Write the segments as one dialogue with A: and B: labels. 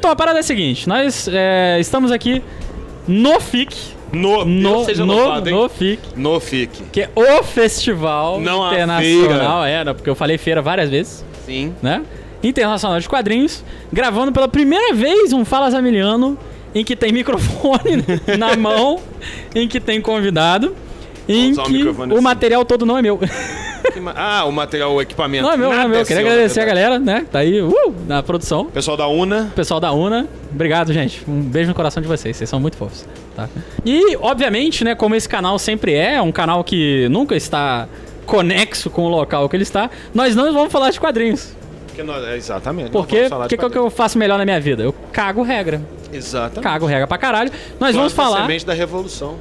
A: Então a parada é a seguinte, nós estamos aqui no FIC.
B: No
A: FIC. Que é o Festival
B: Não
A: Internacional. Porque eu falei feira várias vezes.
B: Sim.
A: Né? Internacional de Quadrinhos. Gravando pela primeira vez um Fala Zamiliano, em que tem microfone na mão, em que tem convidado, em que o material todo não é meu.
B: O material, o equipamento.
A: Não é meu, não é meu. Queria agradecer a galera, né? Tá aí, na produção.
B: Pessoal da UNA.
A: Pessoal da UNA. Obrigado, gente. Um beijo no coração de vocês. Vocês são muito fofos. Tá? E, obviamente, né, como esse canal sempre é um canal que nunca está conexo com o local que ele está, nós não vamos falar de quadrinhos.
B: Exatamente.
A: Porque o que eu faço melhor na minha vida? Eu cago regra.
B: Exatamente.
A: Cago regra pra caralho. Nós vamos falar...
B: semente da revolução.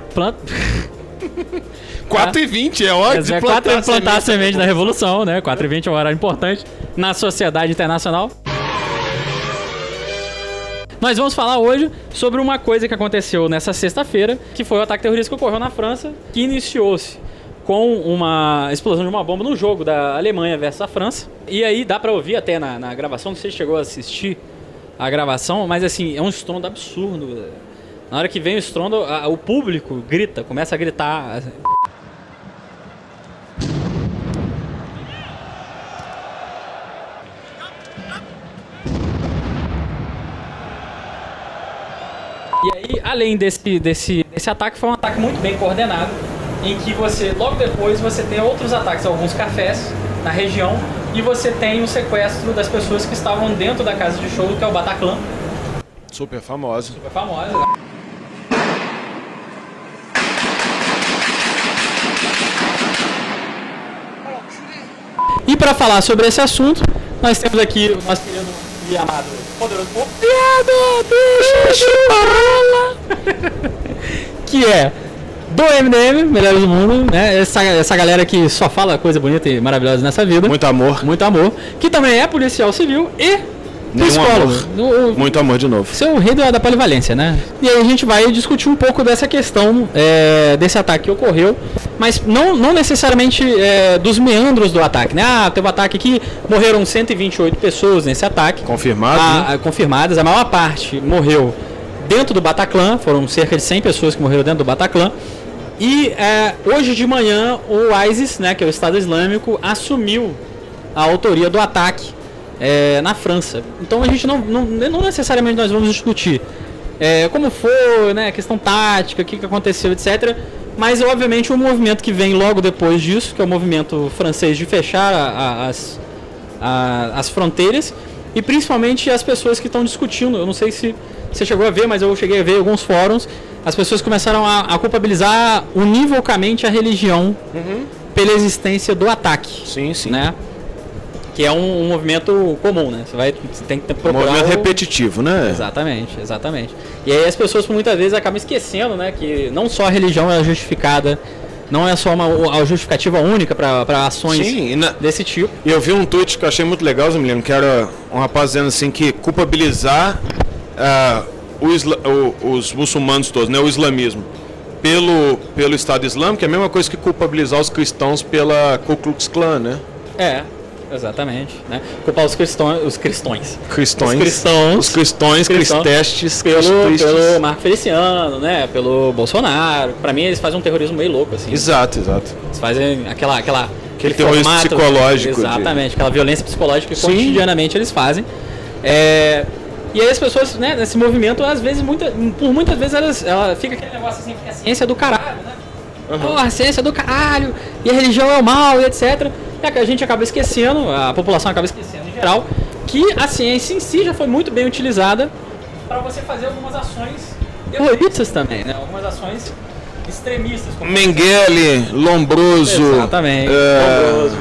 A: 4h20
B: é hora de
A: plantar a semente da revolução, né? 4h20 é um horário importante na sociedade internacional. Nós vamos falar hoje sobre uma coisa que aconteceu nessa sexta-feira, que foi o ataque terrorista que ocorreu na França, que iniciou-se com uma explosão de uma bomba no jogo da Alemanha versus a França. E aí dá pra ouvir até na gravação, não sei se chegou a assistir a gravação, mas assim, é um estrondo absurdo. Na hora que vem o estrondo, o público grita, começa a gritar. E aí, além desse ataque, foi um ataque muito bem coordenado, em que logo depois, você tem outros ataques a alguns cafés na região, e você tem o sequestro das pessoas que estavam dentro da casa de show, que é o Bataclan.
B: Super famosa.
A: E para falar sobre esse assunto, nós temos aqui o nosso querido e amado Poderoso Porco. Que é do MDM, Melhores do Mundo, né? Essa galera que só fala coisa bonita e maravilhosa nessa vida.
B: Muito amor.
A: Que também é policial civil e psicólogo.
B: Muito amor de novo.
A: Você é o rei da polivalência, né? E aí a gente vai discutir um pouco dessa questão desse ataque que ocorreu, mas não necessariamente dos meandros do ataque, né? Teve um ataque aqui, morreram 128 pessoas nesse ataque. Confirmadas, a maior parte morreu dentro do Bataclan, foram cerca de 100 pessoas que morreram dentro do Bataclan. E hoje de manhã o ISIS, né, que é o Estado Islâmico, assumiu a autoria do ataque na França. Então a gente não necessariamente nós vamos discutir como foi, né, questão tática, o que aconteceu, etc. Mas obviamente o movimento que vem logo depois disso, que é o movimento francês de fechar as fronteiras, e principalmente as pessoas que estão discutindo. Eu não sei se você chegou a ver, mas eu cheguei a ver alguns fóruns. As pessoas começaram a culpabilizar univocamente a religião pela existência do ataque.
B: Sim, sim.
A: Né? Que é um movimento comum, né? Você tem que procurar...
B: Um movimento repetitivo, né?
A: Exatamente. E aí as pessoas muitas vezes acabam esquecendo, né? Que não só a religião é justificada, não é só uma justificativa única para ações desse tipo.
B: E eu vi um tweet que eu achei muito legal, Zamiliano, que era um rapaz dizendo assim que culpabilizar os muçulmanos todos, né? O islamismo, pelo Estado Islâmico é a mesma coisa que culpabilizar os cristãos pela Ku Klux Klan, né?
A: Exatamente, né? Culpar os cristões pelo Marco Feliciano, né? Pelo Bolsonaro. Pra mim eles fazem um terrorismo meio louco, assim.
B: Exato.
A: Eles fazem aquele
B: terrorismo psicológico.
A: Exatamente, aquela violência psicológica que cotidianamente eles fazem. E aí as pessoas, né, nesse movimento, às vezes, por muitas vezes ela fica aquele negócio assim, que a ciência é do caralho, né? A ciência é do caralho, e a religião é o mal, e etc. E a gente acaba esquecendo, a população acaba esquecendo em geral, que a ciência em si já foi muito bem utilizada para você fazer algumas ações terroristas também, né? Algumas ações extremistas.
B: Mengele, Lombroso.
A: Exatamente, Lombroso.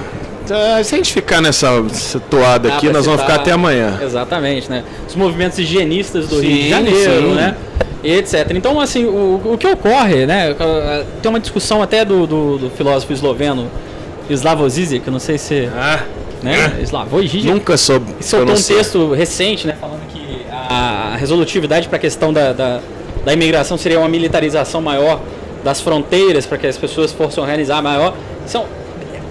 B: Se a gente ficar nessa toada aqui, nós vamos ficar até amanhã.
A: Exatamente, né? Os movimentos higienistas do Rio de Janeiro, né? E etc. Então, assim, o que ocorre, né? Tem uma discussão até do filósofo esloveno Slavoj Žižek, que eu não sei se... Slavoj Žižek.
B: Nunca soube.
A: Soltou um texto recente, né? Falando que a resolutividade para a questão da imigração seria uma militarização maior das fronteiras, para que as pessoas fossem organizar maior. São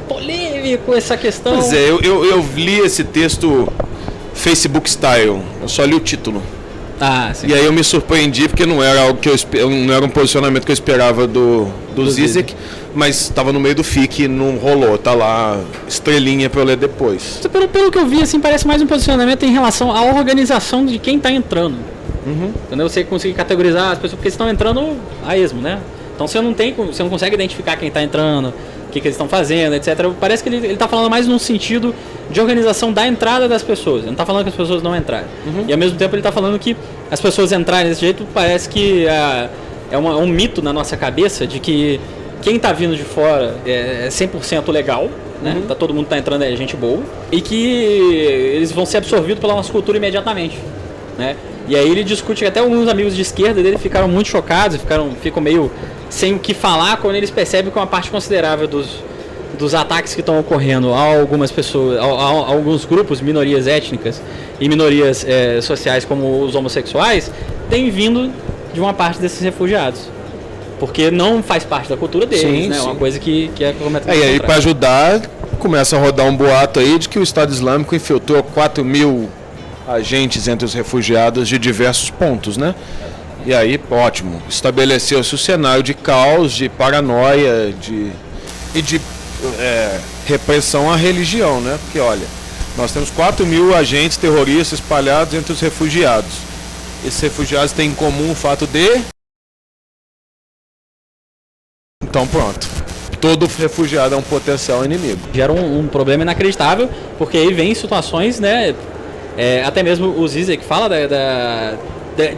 A: polêmico essa questão.
B: Pois é, eu li esse texto Facebook style, eu só li o título.
A: Sim.
B: E aí eu me surpreendi porque não era algo que não era um posicionamento que eu esperava do Zizek, mas estava no meio do FIC, não rolou, tá lá, estrelinha para eu ler depois.
A: Pelo que eu vi, assim, parece mais um posicionamento em relação à organização de quem está entrando. Entendeu? Você conseguir categorizar as pessoas, porque estão entrando a esmo, né? Então você não consegue identificar quem está entrando, o que eles estão fazendo, etc. Parece que ele está falando mais num sentido de organização da entrada das pessoas. Ele não está falando que as pessoas não entrarem. E ao mesmo tempo ele está falando que as pessoas entrarem desse jeito parece que é um mito na nossa cabeça de que quem está vindo de fora é 100% legal, né? Todo mundo que está entrando é gente boa, e que eles vão ser absorvidos pela nossa cultura imediatamente, né? E aí ele discute que até alguns amigos de esquerda dele ficaram muito chocados, ficam meio sem o que falar quando eles percebem que uma parte considerável dos ataques que estão ocorrendo a algumas pessoas, a alguns grupos, minorias étnicas e minorias sociais como os homossexuais, tem vindo de uma parte desses refugiados. Porque não faz parte da cultura deles,
B: sim,
A: né? É uma coisa que é completamente
B: E aí, para ajudar, começa a rodar um boato aí de que o Estado Islâmico infiltrou 4.000 agentes entre os refugiados de diversos pontos, né? E aí, ótimo, estabeleceu-se o cenário de caos, de paranoia e de repressão à religião, né? Porque, olha, nós temos 4.000 agentes terroristas espalhados entre os refugiados. Esses refugiados têm em comum o fato de... Então pronto, todo refugiado é um potencial inimigo.
A: Gera um problema inacreditável, porque aí vem situações, né? Até mesmo o Zizek fala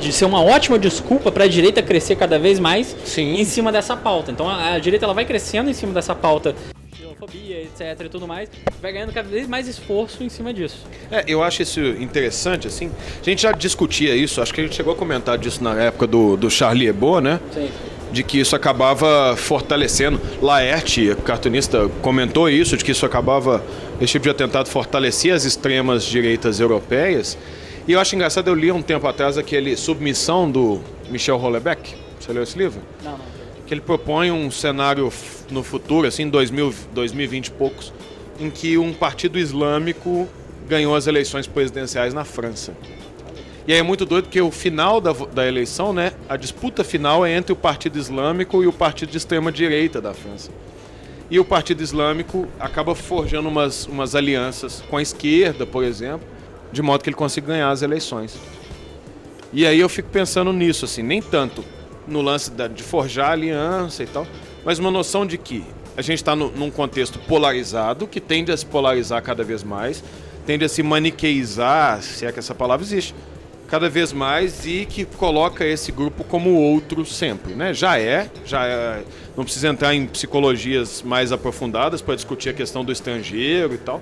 A: de ser uma ótima desculpa para a direita crescer cada vez mais em cima dessa pauta. Então a direita ela vai crescendo em cima dessa pauta, xenofobia, etc. e tudo mais, vai ganhando cada vez mais esforço em cima disso.
B: Eu acho isso interessante, assim. A gente já discutia isso, acho que a gente chegou a comentar disso na época do Charlie Hebdo, né?
A: Sim.
B: De que isso acabava fortalecendo. Laerte, cartunista, comentou isso, de que isso acabava, esse tipo de atentado fortalecia as extremas direitas europeias. E eu acho engraçado, eu li um tempo atrás aquele Submissão do Michel Houellebecq. Você leu esse livro?
A: Não.
B: Que ele propõe um cenário no futuro, assim, 2020 e poucos, em que um partido islâmico ganhou as eleições presidenciais na França. E aí é muito doido porque o final da eleição, né, a disputa final é entre o Partido Islâmico e o Partido de Extrema-Direita da França. E o Partido Islâmico acaba forjando umas alianças com a esquerda, por exemplo, de modo que ele consiga ganhar as eleições. E aí eu fico pensando nisso, assim, nem tanto no lance de forjar aliança e tal, mas uma noção de que a gente está num contexto polarizado, que tende a se polarizar cada vez mais, tende a se maniqueizar, se é que essa palavra existe, cada vez mais, e que coloca esse grupo como outro sempre, né? Já é, não precisa entrar em psicologias mais aprofundadas para discutir a questão do estrangeiro e tal,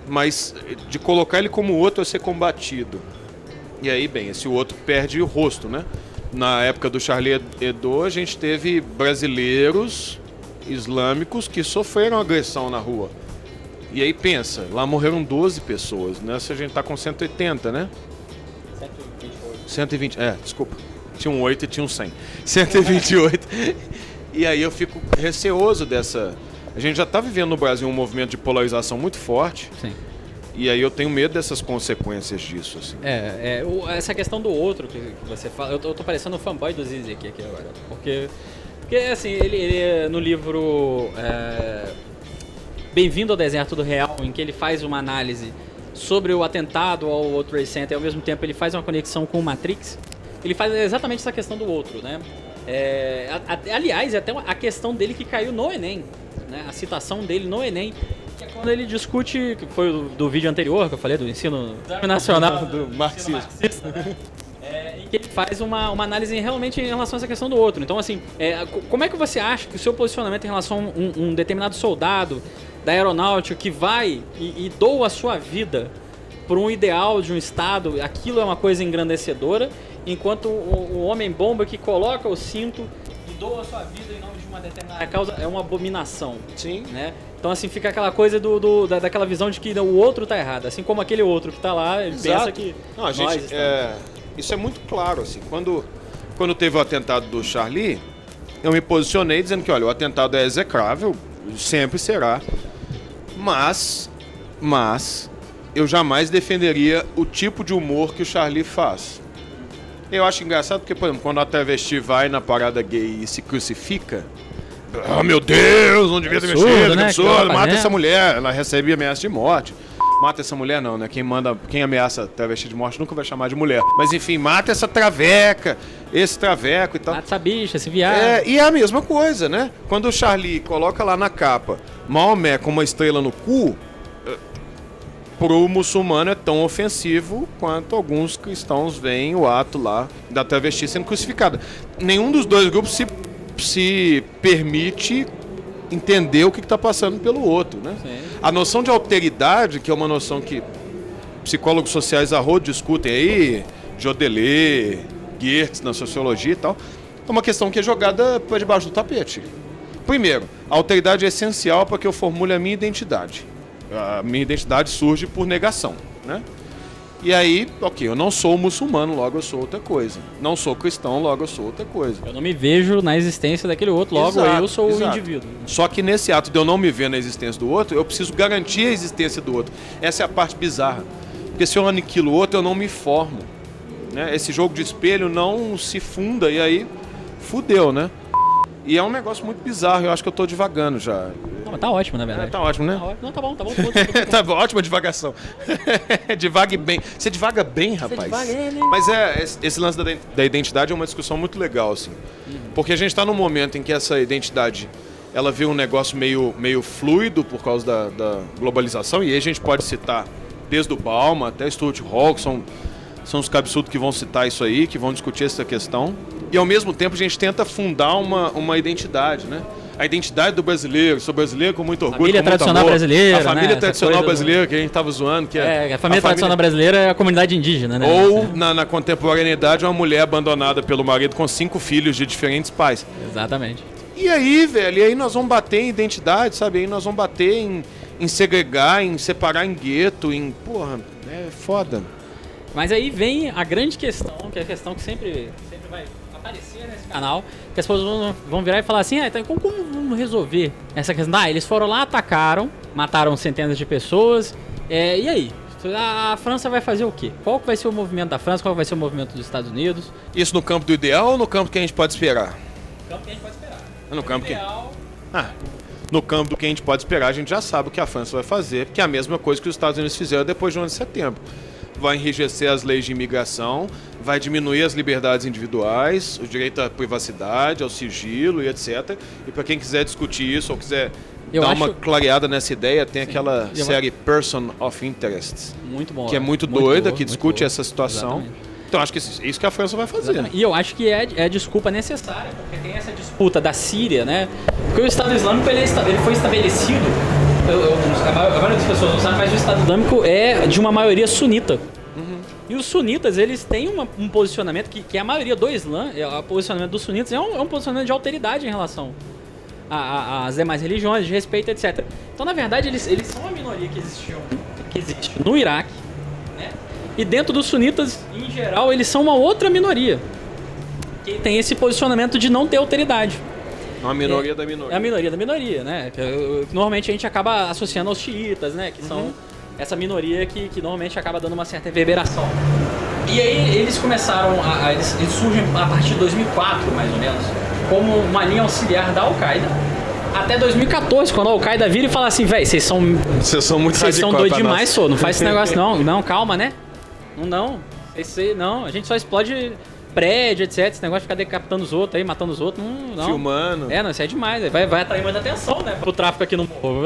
B: mas de colocar ele como outro a ser combatido. E aí, bem, esse outro perde o rosto, né? Na época do Charlie Hebdo, a gente teve brasileiros islâmicos que sofreram agressão na rua. E aí pensa, lá morreram 12 pessoas, nessa a gente tá com 180, né? 120, desculpa. Tinha um 8 e tinha um 100. 128. E aí eu fico receoso dessa... A gente já está vivendo no Brasil um movimento de polarização muito forte.
A: Sim.
B: E aí eu tenho medo dessas consequências disso, assim.
A: Essa questão do outro que você fala... Eu tô parecendo um fanboy do Zizek aqui agora. Porque assim, ele no livro Bem-vindo ao Deserto do Real, em que ele faz uma análise sobre o atentado ao World Trade Center e ao mesmo tempo ele faz uma conexão com o Matrix, ele faz exatamente essa questão do outro, né? Aliás, é até a questão dele que caiu no Enem, né? A citação dele no Enem, que é quando ele discute, que foi do vídeo anterior que eu falei, do ensino nacional
B: do marxismo.
A: Em que ele faz uma análise realmente em relação a essa questão do outro. Então, assim, como é que você acha que o seu posicionamento em relação a um determinado soldado da aeronáutica que vai e doa a sua vida por um ideal de um Estado, aquilo é uma coisa engrandecedora, enquanto o homem-bomba que coloca o cinto e doa a sua vida em nome de uma determinada causa é uma abominação.
B: Sim.
A: Né? Então, assim, fica aquela coisa daquela visão de que o outro tá errado. Assim como aquele outro que tá lá, ele pensa que
B: não, a gente, isso é muito claro, assim. Quando teve o atentado do Charlie, eu me posicionei dizendo que, olha, o atentado é execrável, sempre será, mas eu jamais defenderia o tipo de humor que o Charlie faz. Eu acho engraçado porque, por exemplo, quando a travesti vai na parada gay e se crucifica, oh meu Deus, não devia ter mexido,
A: né?
B: absurdo, mata essa mulher, ela recebe ameaça de morte. Mata essa mulher não, né? Quem ameaça travesti de morte nunca vai chamar de mulher. Mas enfim, mata essa traveca, esse traveco e tal.
A: Mata essa bicha, esse viado.
B: E é a mesma coisa, né? Quando o Charlie coloca lá na capa Maomé com uma estrela no cu, pro muçulmano é tão ofensivo quanto alguns cristãos veem o ato lá da travesti sendo crucificada. Nenhum dos dois grupos se permite entender o que está passando pelo outro, né?
A: Sim.
B: A noção de alteridade, que é uma noção que psicólogos sociais a rodo discutem aí, Jodelet, Geertz na sociologia e tal, é uma questão que é jogada para debaixo do tapete. Primeiro, a alteridade é essencial para que eu formule a minha identidade. A minha identidade surge por negação, né? E aí, ok, eu não sou muçulmano, logo eu sou outra coisa. Não sou cristão, logo eu sou outra coisa.
A: Eu não me vejo na existência daquele outro, logo eu sou o indivíduo.
B: Só que nesse ato de eu não me ver na existência do outro, eu preciso garantir a existência do outro. Essa é a parte bizarra. Porque se eu aniquilo o outro, eu não me formo, né? Esse jogo de espelho não se funda e aí fudeu, né? E é um negócio muito bizarro, eu acho que eu tô divagando já.
A: Não, mas tá ótimo, na verdade.
B: Tá ótimo, né?
A: Tá ótimo. Não, tá bom.
B: Tá bom, ótima divagação. Divague bem. Você divaga bem, rapaz.
A: Né?
B: Mas esse lance da identidade é uma discussão muito legal, assim. Porque a gente tá num momento em que essa identidade, ela vê um negócio meio fluido por causa da globalização, e aí a gente pode citar desde o Bauman até Stuart Hall, que são os cabeçudos que vão citar isso aí, que vão discutir essa questão. E ao mesmo tempo a gente tenta fundar uma identidade, né? A identidade do brasileiro, sou brasileiro com muito orgulho,
A: família
B: com muito
A: tradicional
B: amor.
A: brasileira,
B: a família
A: né?
B: tradicional brasileira, que a gente tava zoando, que
A: a família tradicional brasileira é a comunidade indígena, né?
B: Ou, na contemporaneidade, uma mulher abandonada pelo marido com 5 filhos de diferentes pais.
A: Exatamente.
B: E aí, velho, e aí nós vamos bater em identidade, sabe? Aí nós vamos bater em segregar, em separar em gueto, em... Porra, é foda.
A: Mas aí vem a grande questão, que é a questão que sempre vai aparecer nesse canal, que as pessoas vão virar e falar assim, então como vamos resolver essa questão? Eles foram lá, atacaram, mataram centenas de pessoas, e aí? A França vai fazer o quê? Qual que vai ser o movimento da França? Qual vai ser o movimento dos Estados Unidos?
B: Isso no campo do ideal ou no campo que a gente pode esperar?
A: No campo que a gente pode esperar.
B: No campo
A: ideal...
B: No campo do que a gente pode esperar, a gente já sabe o que a França vai fazer, porque é a mesma coisa que os Estados Unidos fizeram depois de 11 de setembro. Vai enrijecer as leis de imigração, vai diminuir as liberdades individuais, o direito à privacidade, ao sigilo e etc. E para quem quiser discutir isso ou quiser dar uma clareada nessa ideia, tem aquela série Person of Interest.
A: Muito bom.
B: Que é muito doida, que discute essa situação. Exatamente. Então acho que é isso que a França vai fazer.
A: Exatamente. E eu acho que é desculpa necessária, porque tem essa disputa da Síria, né? Porque o Estado Islâmico ele foi estabelecido, a maioria das pessoas não sabe, mas o Estado Islâmico é de uma maioria sunita. E os sunitas, eles têm um posicionamento que a maioria do Islã, o posicionamento dos sunitas é um posicionamento de alteridade em relação às demais religiões, de respeito, etc. Então, na verdade, eles são uma minoria que existe no Iraque, né? E dentro dos sunitas, em geral, eles são uma outra minoria que tem esse posicionamento de não ter alteridade.
B: Uma minoria da minoria.
A: É a minoria da minoria, né? Normalmente a gente acaba associando aos xiitas, né? Que são essa minoria que normalmente acaba dando uma certa reverberação. E aí eles começaram, eles surgem a partir de 2004, mais ou menos, como uma linha auxiliar da Al-Qaeda. Até 2014, quando a Al-Qaeda vira e fala assim, velho, vocês são muito Vocês são doidos demais, só. Não faz esse negócio não. Não, calma, né? Não. Não, a gente só explode prédio, etc. Esse negócio de ficar decapitando os outros aí, matando os outros, não.
B: Filmando.
A: Não, isso é demais. Vai atrair muita atenção, né? Pro tráfico aqui no morro.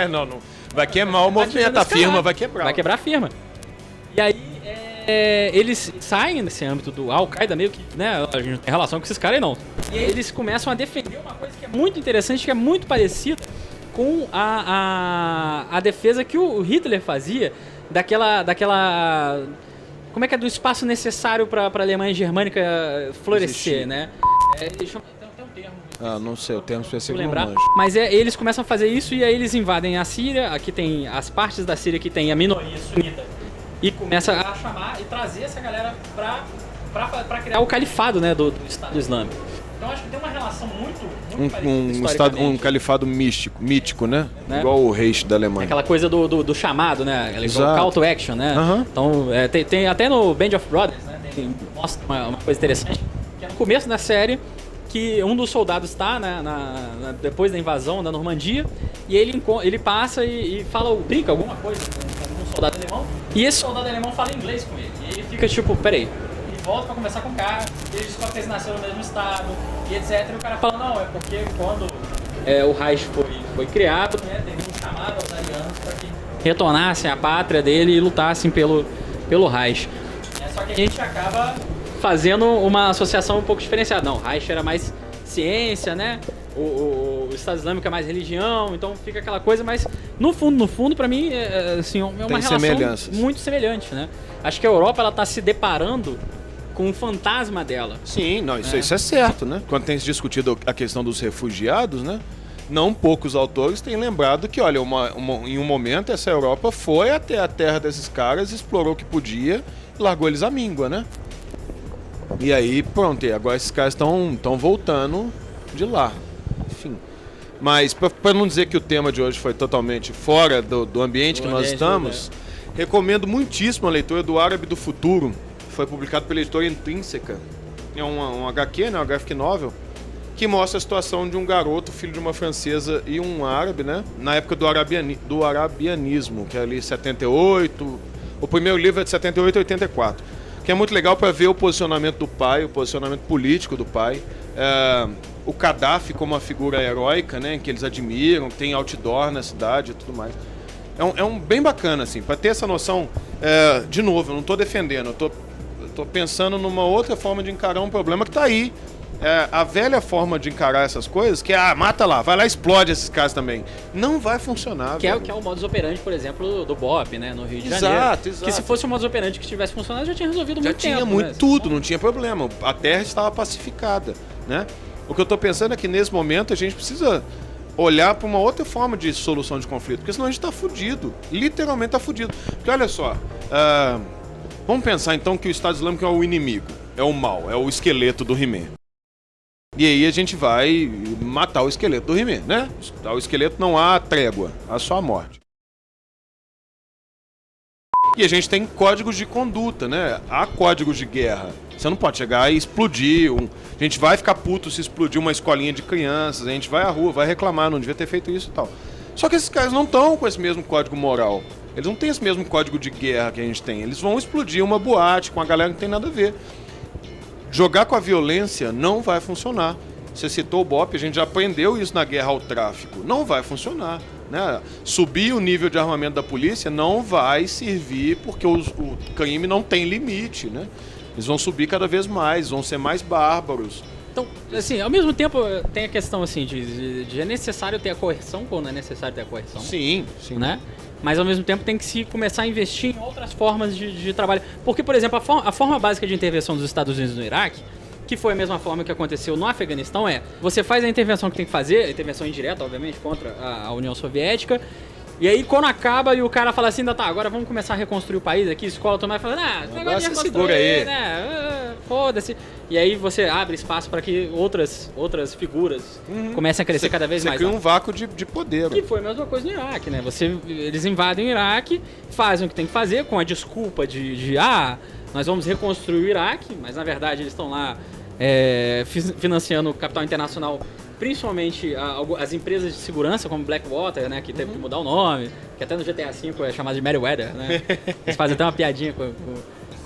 B: Não. Vai queimar o movimento, a firma vai quebrar.
A: Vai quebrar a firma. E aí, eles saem desse âmbito do Al-Qaeda, meio que, né? A gente não tem relação com esses caras aí, não. E aí eles começam a defender uma coisa que é muito interessante, que é muito parecida com a defesa que o Hitler fazia daquela como é que é do espaço necessário para a Alemanha germânica florescer, né? Eles chamam, tem um termo.
B: Não sei, o termo específico
A: lembrar.
B: Não manjo.
A: Mas eles começam a fazer isso e aí eles invadem a Síria. Aqui tem as partes da Síria que tem a minoria sunita e começa a chamar e trazer essa galera para criar o califado, né, do Estado Islâmico. Então acho que tem uma relação muito parecida
B: um califado mítico, né? Igual o Reich da Alemanha.
A: Aquela coisa do chamado, né? O call to action, né? Então tem até no Band of Brothers, né? que mostra uma coisa interessante, que é no começo da série, que um dos soldados está depois da invasão da Normandia, e ele passa e fala, brinca alguma coisa com um soldado alemão, e esse soldado alemão fala inglês com ele. E ele fica tipo, peraí, ele volta pra conversar com o cara, ele descobre que eles nasceram no mesmo estado, e etc. E o cara fala, não, é porque quando o Reich foi criado, né, teve um chamado aos arianos para que retornassem à pátria dele e lutassem pelo Reich. Só que a gente acaba fazendo uma associação um pouco diferenciada. Não, o Reich era mais ciência, né? O Estado Islâmico é mais religião, então fica aquela coisa, mas no fundo, para mim, assim, é uma relação muito semelhante, né? Acho que a Europa, ela tá se deparando com o fantasma dela.
B: Sim, não, isso é certo, né? Quando tem se discutido a questão dos refugiados, né? Não poucos autores têm lembrado que, olha, em um momento essa Europa foi até a terra desses caras, explorou o que podia e largou eles à míngua, né? E aí, pronto, e agora esses caras estão voltando de lá. Enfim. Mas, para não dizer que o tema de hoje foi totalmente fora do ambiente que nós estamos, recomendo muitíssimo a leitura do Árabe do Futuro. Foi publicado pela editora Intrínseca. É um HQ, né, uma graphic novel, que mostra a situação de um garoto, filho de uma francesa e um árabe, né? Na época do arabianismo, que é ali 78. O primeiro livro é de 78 a 84. Que é muito legal para ver o posicionamento do pai, o posicionamento político do pai. O Gaddafi como uma figura heróica, né? Que eles admiram, tem outdoor na cidade e tudo mais. É um bem bacana, assim, para ter essa noção. De novo, eu não estou defendendo, eu tô pensando numa outra forma de encarar um problema que está aí. A velha forma de encarar essas coisas, que é, mata lá, vai lá e explode esses caras também. Não vai funcionar.
A: Que é o modus operandi, por exemplo, do BOP, né, no Rio de Janeiro.
B: Exato.
A: Que se fosse um modus operandi que tivesse funcionado, já tinha resolvido muito tempo.
B: Já tinha tudo, não tinha problema. A terra estava pacificada, né? O que eu estou pensando é que nesse momento a gente precisa olhar para uma outra forma de solução de conflito, porque senão a gente está fudido. Literalmente está fudido. Porque olha só, vamos pensar então que o Estado Islâmico é o inimigo, é o mal, é o esqueleto do He-Man. E aí a gente vai matar o esqueleto do He-Man, né? O esqueleto não há trégua, há só a morte. E a gente tem códigos de conduta, né? Há códigos de guerra. Você não pode chegar e explodir. A gente vai ficar puto se explodir uma escolinha de crianças, a gente vai à rua, vai reclamar, não devia ter feito isso e tal. Só que esses caras não estão com esse mesmo código moral. Eles não têm esse mesmo código de guerra que a gente tem. Eles vão explodir uma boate com a galera que não tem nada a ver. Jogar com a violência não vai funcionar. Você citou o BOP, a gente já aprendeu isso na guerra ao tráfico. Não vai funcionar, né? Subir o nível de armamento da polícia não vai servir porque o crime não tem limite, né? Eles vão subir cada vez mais, vão ser mais bárbaros.
A: Então, assim, ao mesmo tempo tem a questão assim de é necessário ter a coerção quando é necessário ter a coerção.
B: Sim,
A: né? Mas ao mesmo tempo tem que se começar a investir em outras formas de trabalho. Porque, por exemplo, a forma básica de intervenção dos Estados Unidos no Iraque, que foi a mesma forma que aconteceu no Afeganistão, você faz a intervenção que tem que fazer, a intervenção indireta, obviamente, contra a União Soviética, e aí quando acaba e o cara fala assim, tá, agora vamos começar a reconstruir o país aqui, escola, todo mundo fala, esse negócio de reconstruir,
B: aí,
A: né, foda-se. E aí você abre espaço para que outras figuras comecem a crescer cada vez mais.
B: Você cria um vácuo de poder.
A: Que foi a mesma coisa no Iraque, né? Eles invadem o Iraque, fazem o que tem que fazer com a desculpa de nós vamos reconstruir o Iraque, mas na verdade eles estão lá financiando o capital internacional, principalmente as empresas de segurança como Blackwater, né, que teve que mudar o nome, que até no GTA V é chamado de Merryweather, né? Eles fazem até uma piadinha com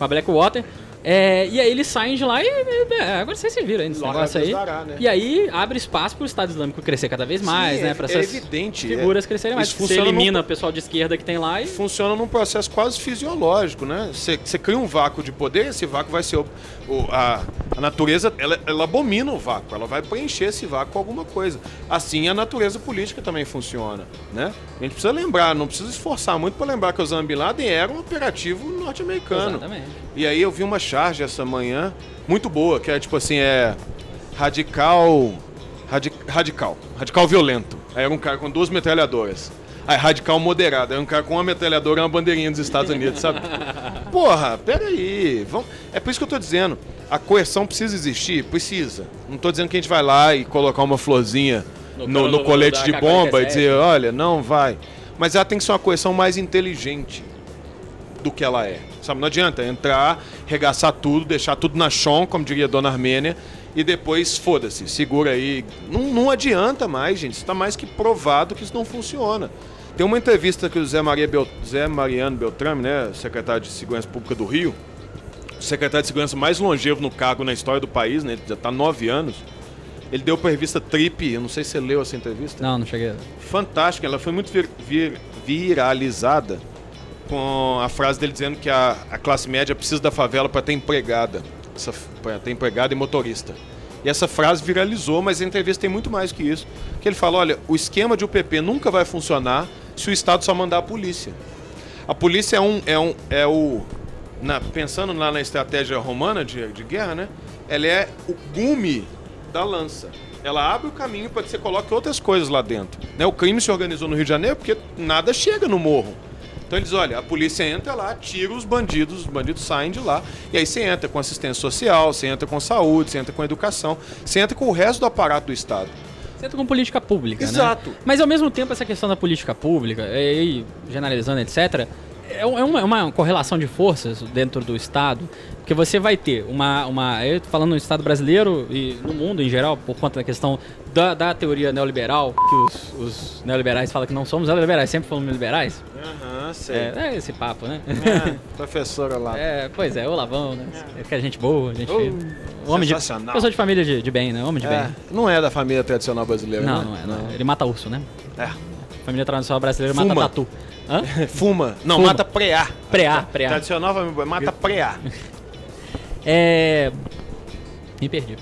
A: a Blackwater. E aí eles saem de lá e agora vocês se viram aí nesse negócio aí. Né? E aí abre espaço para o Estado Islâmico crescer cada vez mais, né? Para essas figuras crescerem mais. Você elimina o pessoal de esquerda que tem lá e...
B: Funciona num processo quase fisiológico, né? Você cria um vácuo de poder, esse vácuo vai ser... A natureza, ela abomina o vácuo, ela vai preencher esse vácuo com alguma coisa. Assim a natureza política também funciona, né? A gente precisa lembrar, não precisa esforçar muito para lembrar que Osama Bin Laden era um operativo norte-americano.
A: Exatamente.
B: E aí eu vi uma charge essa manhã, muito boa, que é tipo assim, radical violento. Aí era um cara com 2 metralhadoras. Aí radical moderado, era um cara com uma metralhadora e uma bandeirinha dos Estados Unidos, sabe? Porra, peraí. É por isso que eu tô dizendo, a coerção precisa existir? Precisa. Não tô dizendo que a gente vai lá e colocar uma florzinha no colete de bomba e dizer, olha, não vai. Mas ela tem que ser uma coerção mais inteligente. do que ela é. Sabe, não adianta entrar, regaçar tudo, deixar tudo na chão, como diria Dona Armênia, e depois, foda-se, segura aí. Não adianta mais, gente. Isso está mais que provado que isso não funciona. Tem uma entrevista que o Zé Mariano Beltrame, né, secretário de Segurança Pública do Rio, o secretário de Segurança mais longevo no cargo na história do país, né, já está há 9 anos, ele deu para a revista Trip, eu não sei se você leu essa entrevista.
A: Não cheguei.
B: Fantástica, ela foi muito viralizada com a frase dele dizendo que a classe média precisa da favela para ter empregada. Para ter empregado e motorista. E essa frase viralizou, mas a entrevista tem muito mais que isso. Que ele fala, olha, o esquema de UPP nunca vai funcionar se o Estado só mandar a polícia. A polícia pensando lá na estratégia romana de guerra, né? Ela é o gume da lança. Ela abre o caminho para que você coloque outras coisas lá dentro. Né? O crime se organizou no Rio de Janeiro porque nada chega no morro. Então ele diz, olha, a polícia entra lá, tira os bandidos saem de lá, e aí você entra com assistência social, você entra com saúde, você entra com educação, você entra com o resto do aparato do Estado.
A: Você entra com política pública,
B: Exato.
A: Né? Mas ao mesmo tempo essa questão da política pública, e generalizando, etc., é uma correlação de forças dentro do Estado, porque você vai ter eu tô falando no Estado brasileiro e no mundo em geral, por conta da questão da teoria neoliberal, que os neoliberais falam que não somos neoliberais, sempre fomos liberais.
B: Sei.
A: É esse papo, né?
B: Professora lá.
A: Pois é, o Lavão, né? Que é gente boa, gente fina.
B: Sensacional.
A: Pessoa de família de bem, né? Homem de bem.
B: Não é da família tradicional brasileira,
A: não,
B: né?
A: Não é. Ele mata urso, né?
B: É.
A: Família tradicional brasileira
B: Fuma.
A: mata tatu. Hã?
B: Fuma. Não,
A: Fuma.
B: mata preá.
A: Preá.
B: Tradicional família mata preá.
A: Me perdi.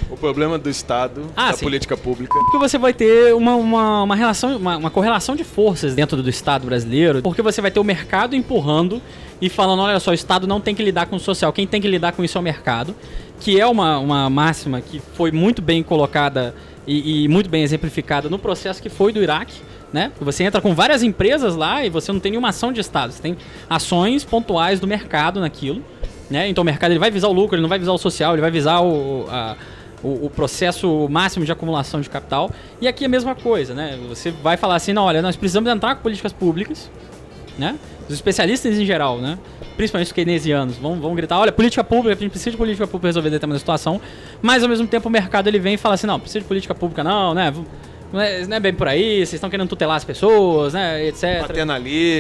B: O problema do Estado, da
A: sim.
B: política pública.
A: Porque você vai ter uma relação, uma correlação de forças dentro do Estado brasileiro, porque você vai ter o mercado empurrando e falando, olha só, o Estado não tem que lidar com o social, quem tem que lidar com isso é o mercado, que é uma máxima que foi muito bem colocada e muito bem exemplificada no processo que foi do Iraque, né? Você entra com várias empresas lá e você não tem nenhuma ação de Estado, você tem ações pontuais do mercado naquilo, né? Então o mercado ele vai visar o lucro, ele não vai visar o social, ele vai visar o processo máximo de acumulação de capital. E aqui é a mesma coisa, né? Você vai falar assim, não, olha, nós precisamos entrar com políticas públicas, né? Os especialistas em geral, né? Principalmente os keynesianos, vão gritar, olha, política pública, a gente precisa de política pública para resolver determinada situação, mas ao mesmo tempo o mercado ele vem e fala assim, não, precisa de política pública não, né? Não é bem por aí, vocês estão querendo tutelar as pessoas, né, etc.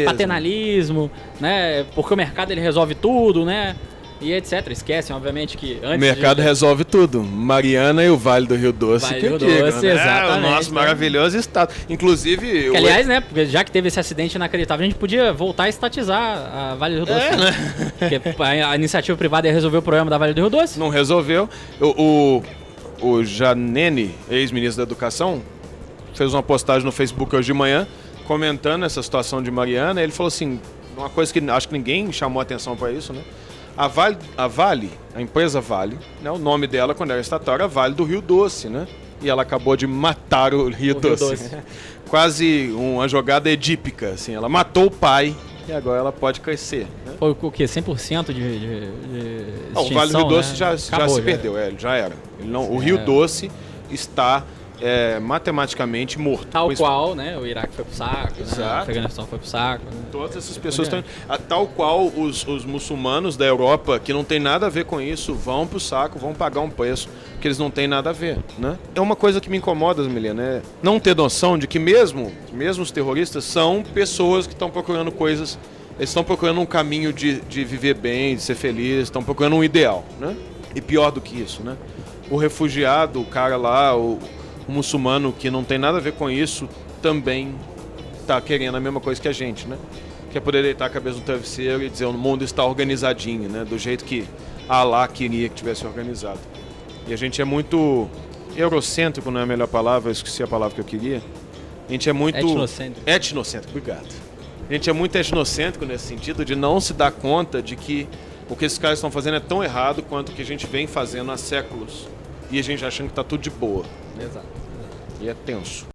A: Paternalismo, né? Porque o mercado ele resolve tudo, né? E etc. Esquecem, obviamente, que antes.
B: O mercado resolve tudo. Mariana e o Vale do Rio Doce.
A: Vale do Rio Doce,
B: né?
A: exatamente.
B: O nosso maravilhoso estado. Inclusive.
A: Aliás, né? Porque já que teve esse acidente inacreditável, a gente podia voltar a estatizar a Vale do Rio Doce.
B: Né?
A: Porque a iniciativa privada ia resolver o problema da Vale do Rio Doce.
B: Não resolveu. O Janene, ex-ministro da Educação, fez uma postagem no Facebook hoje de manhã comentando essa situação de Mariana. Ele falou assim: uma coisa que acho que ninguém chamou atenção para isso, né? A Vale, a empresa Vale, né, o nome dela quando era estatal era Vale do Rio Doce, né? E ela acabou de matar o Rio Doce. Quase uma jogada edípica, assim. Ela matou o pai e agora ela pode crescer. Né?
A: Foi o quê? 100% de extinção,
B: o Vale do Rio Doce,
A: né?
B: já se perdeu, já era. O Rio Doce está matematicamente morto.
A: Tal qual, né? O Iraque foi pro saco,
B: Exato.
A: Né? O Afeganistão foi pro saco. Né?
B: Todas essas pessoas estão... Tal qual os muçulmanos da Europa, que não tem nada a ver com isso, vão pro saco, vão pagar um preço, que eles não têm nada a ver, né? É uma coisa que me incomoda, Milena, é não ter noção de que mesmo os terroristas são pessoas que estão procurando coisas... Eles estão procurando um caminho de viver bem, de ser feliz, estão procurando um ideal, né? E pior do que isso, né? O refugiado, o cara lá, o muçulmano que não tem nada a ver com isso, também está querendo a mesma coisa que a gente, né? Que é poder deitar a cabeça no travesseiro e dizer o mundo está organizadinho, né? Do jeito que Allah queria que tivesse organizado. E a gente é muito eurocêntrico, não é a melhor palavra, eu esqueci a palavra que eu queria. A gente é muito... Etnocêntrico, obrigado. A gente é muito etnocêntrico nesse sentido de não se dar conta de que o que esses caras estão fazendo é tão errado quanto o que a gente vem fazendo há séculos. E a gente achando que está tudo de boa.
A: Exato.
B: E é tenso.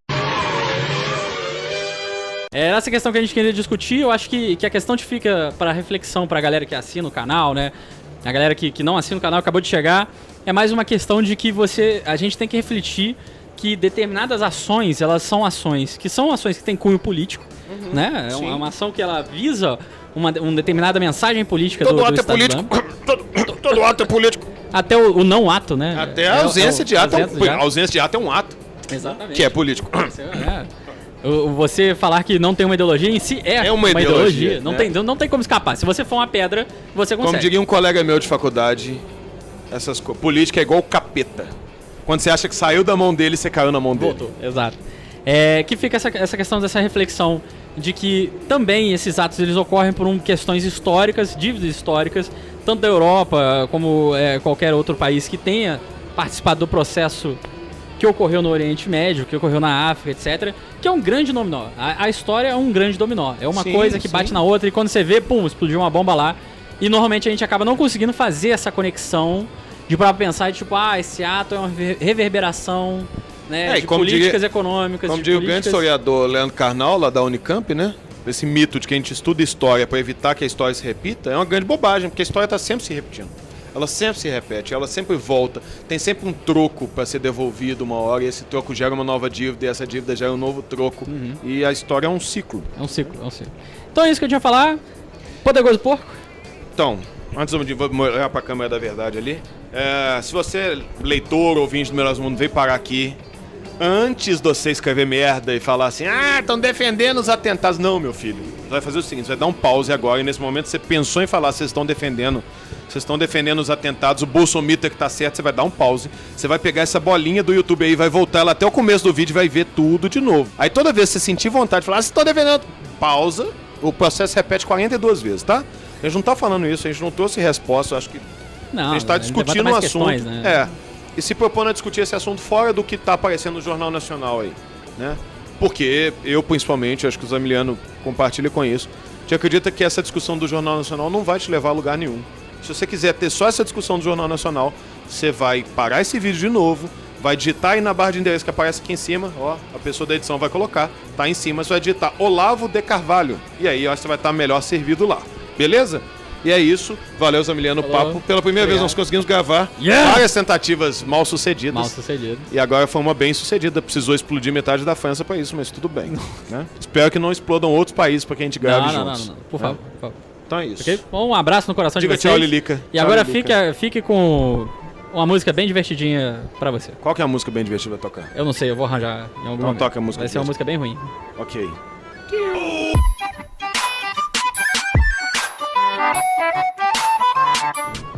A: Essa questão que a gente queria discutir, eu acho que a questão que fica para reflexão para a galera que assina o canal, né? A galera que não assina o canal, acabou de chegar, é mais uma questão de que a gente tem que refletir que determinadas ações, elas são ações que têm cunho político, né? É uma ação que ela visa uma determinada mensagem política
B: Todo
A: do
B: ato é
A: Estado
B: político.
A: Islâmico.
B: Todo ato é político.
A: Até o não ato, né?
B: Até a ausência de ato.
A: ausência de ato.
B: Ausência de ato é um ato.
A: Exatamente.
B: Que é político.
A: Você falar que não tem uma ideologia em si é uma ideologia.
B: Né?
A: Não tem como escapar. Se você for uma pedra, você consegue.
B: Como diria um colega meu de faculdade, política é igual capeta. Quando você acha que saiu da mão dele, você caiu na mão dele.
A: Voltou, exato. Que fica essa questão dessa reflexão de que também esses atos eles ocorrem por questões históricas, dívidas históricas, tanto da Europa como qualquer outro país que tenha participado do processo que ocorreu no Oriente Médio, que ocorreu na África, etc., que é um grande dominó. A história é um grande dominó. É uma coisa que bate na outra e quando você vê, pum, explodiu uma bomba lá. E normalmente a gente acaba não conseguindo fazer essa conexão de para pensar, tipo, esse ato é uma reverberação, né, de políticas econômicas.
B: Como diz o grande historiador Leandro Carnal, lá da Unicamp, né? Esse mito de que a gente estuda história para evitar que a história se repita, é uma grande bobagem, porque a história está sempre se repetindo. Ela sempre se repete, ela sempre volta. Tem sempre um troco para ser devolvido uma hora, e esse troco gera uma nova dívida, e essa dívida gera um novo troco. E a história é um ciclo.
A: É um ciclo. Então é isso que eu tinha a falar. Poderoso Porco.
B: Então, antes de olhar para a câmera da verdade ali, se você, leitor, ouvinte do Melhores do Mundo, veio parar aqui, antes de você escrever merda e falar assim, estão defendendo os atentados. Não, meu filho. Você vai fazer o seguinte, você vai dar um pause agora, e nesse momento você pensou em falar, vocês estão defendendo os atentados, o Bolsomita que tá certo, você vai dar um pause, você vai pegar essa bolinha do YouTube aí, vai voltar ela até o começo do vídeo e vai ver tudo de novo. Aí toda vez que você sentir vontade de falar, vocês estão defendendo, pausa, o processo repete 42 vezes, tá? A gente não tá falando isso, a gente não trouxe resposta, acho que a gente tá discutindo um assunto. Né? E se propondo a discutir esse assunto fora do que tá aparecendo no Jornal Nacional aí, né? Porque eu, principalmente, acho que o Zamiliano compartilha com isso, te acredita que essa discussão do Jornal Nacional não vai te levar a lugar nenhum. Se você quiser ter só essa discussão do Jornal Nacional, você vai parar esse vídeo de novo, vai digitar aí na barra de endereço que aparece aqui em cima, a pessoa da edição vai colocar, tá em cima, você vai digitar Olavo de Carvalho, e aí eu acho que você vai estar melhor servido lá, beleza? E é isso, valeu Zamiliano, o papo. Pela primeira vez nós conseguimos gravar várias tentativas mal sucedidas. E agora foi uma bem sucedida, precisou explodir metade da França para isso, mas tudo bem. Né? Espero que não explodam outros países para que a gente grave juntos.
A: Não, por favor.
B: Então é isso.
A: Okay? Bom, um abraço no coração de vocês.
B: Diga tchau, Lilica.
A: E agora fique com uma música bem divertidinha pra você.
B: Qual que é a música bem divertida pra tocar?
A: Eu não sei, eu vou arranjar em algum momento.
B: Toca a música.
A: Vai ser uma música bem ruim.
B: Ok.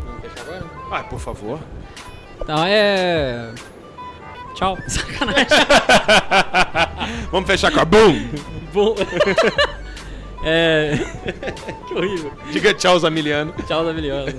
A: Vamos fechar agora?
B: Por favor.
A: Então tchau. Sacanagem.
B: Vamos fechar com a BUM!
A: Que horrível.
B: Diga tchau, Zamiliano.
A: Tchau, Zamiliano.